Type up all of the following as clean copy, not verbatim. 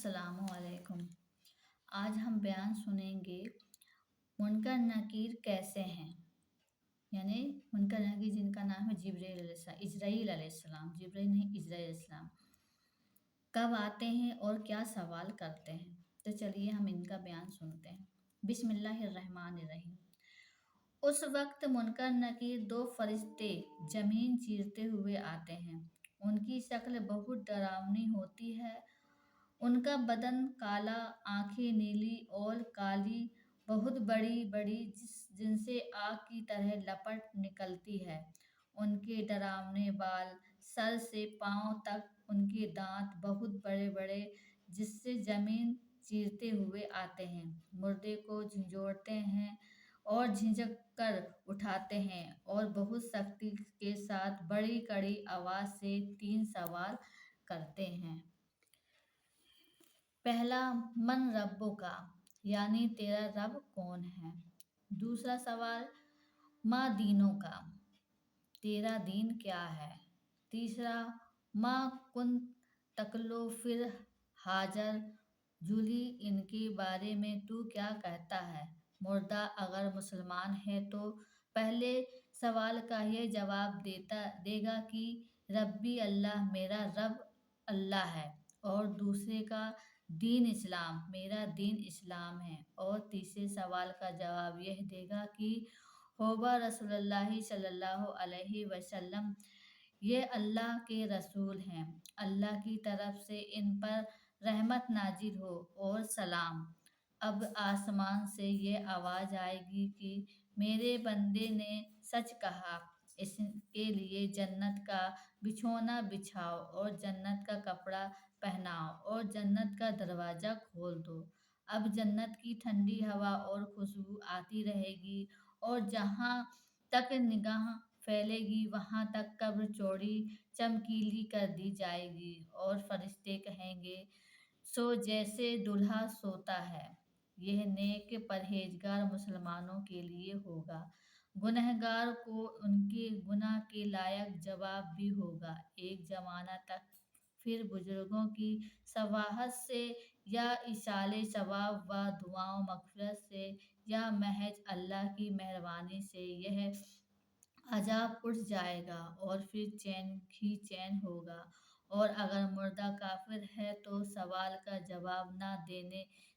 अस्सलामु अलैकुम। आज हम बयान सुनेंगे मुनकर नकीर कैसे हैं। यानी मुनकर नकीर जिनका नाम है इजराइल अलैहिस्सलाम, जिब्रील नहीं इजराइल अलैहिस्सलाम, कब आते हैं और क्या सवाल करते हैं। तो चलिए हम इनका बयान सुनते हैं। बिस्मिल्लाहिर्रहमानिर्रहीम। उस वक्त मुनकर नकीर दो फरिश्ते जमीन चीरते हुए आते हैं। उनकी शक्ल बहुत डरावनी होती है। उनका बदन काला, आंखें नीली और काली, बहुत बड़ी बड़ी जिनसे आग की तरह लपट निकलती है। उनके डरावने बाल, सर से पांव तक, उनके दांत बहुत बड़े बड़े जिससे जमीन चीरते हुए आते हैं। मुर्दे को झंझोड़ते हैं और झिझक कर उठाते हैं और बहुत सख्ती के साथ बड़ी कड़ी आवाज से 3 सवाल करते हैं। पहला, मन रब्बुका, यानी तेरा रब कौन है। दूसरा सवाल, मा दीनों का, तेरा दीन क्या है। तीसरा, मा कुन तकलो फिर हाजर जूली, इनके बारे में तू क्या कहता है। मुर्दा अगर मुसलमान है तो पहले सवाल का यह जवाब देगा कि रब्बी अल्लाह, मेरा रब अल्लाह है। और दूसरे का दीन इस्लाम, मेरा दीन इस्लाम है। और तीसरे सवाल का जवाब यह देगा कि होबा रसूलुल्लाह सल्लल्लाहु अलैहि वसल्लम, ये अल्लाह के रसूल हैं, अल्लाह की तरफ से इन पर रहमत नाजिल हो और सलाम। अब आसमान से ये आवाज आएगी कि मेरे बंदे ने सच कहा, इसके लिए जन्नत का बिछौना बिछाओ और जन्नत का कपड़ा पहनाओ और जन्नत का दरवाजा खोल दो। अब जन्नत की ठंडी हवा और खुशबू आती रहेगी और जहाँ तक निगाह फैलेगी वहां तक कब्र चौड़ी चमकीली कर दी जाएगी। और फरिश्ते कहेंगे, सो जैसे दूल्हा सोता है। यह नेक परहेजगार मुसलमानों के लिए होगा। गुनहगार को उनके गुनाह के लायक जवाब भी होगा। एक जमाना तक फिर बुजुर्गों की सवाहत से या इसाले सवाब व दुआओं मगफिरत से या महज अल्लाह की मेहरबानी से यह अजाब उठ जाएगा और फिर चैन ही चैन होगा। और अगर मुर्दा काफिर है तो सवाल का जवाब ना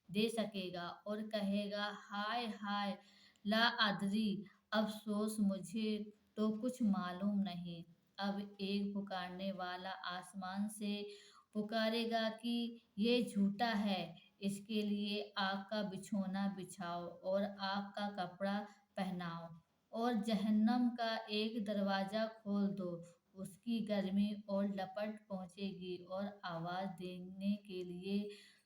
दे सकेगा और कहेगा, हाय हाय, ला अदरी, अफसोस, मुझे तो कुछ मालूम नहीं। अब एक पुकारने वाला आसमान से पुकारेगा कि ये झूठा है, इसके लिए आग का बिछौना बिछाओ और आग का कपड़ा पहनाओ और जहन्नम का एक दरवाजा खोल दो। उसकी गर्मी और लपट पहुंचेगी और आवाज देने के लिए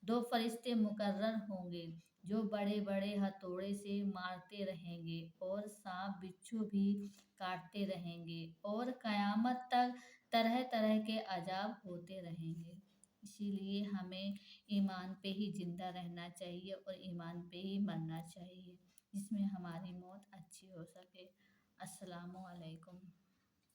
2 फरिश्ते मुकर्रर होंगे जो बड़े बड़े हथौड़े से मारते रहेंगे और सांप बिच्छू भी काटते रहेंगे और कयामत तक तरह तरह के अजाब होते रहेंगे। इसीलिए हमें ईमान पे ही जिंदा रहना चाहिए और ईमान पे ही मरना चाहिए, जिसमें हमारी मौत अच्छी हो सके। अस्सलामु अलैकुम।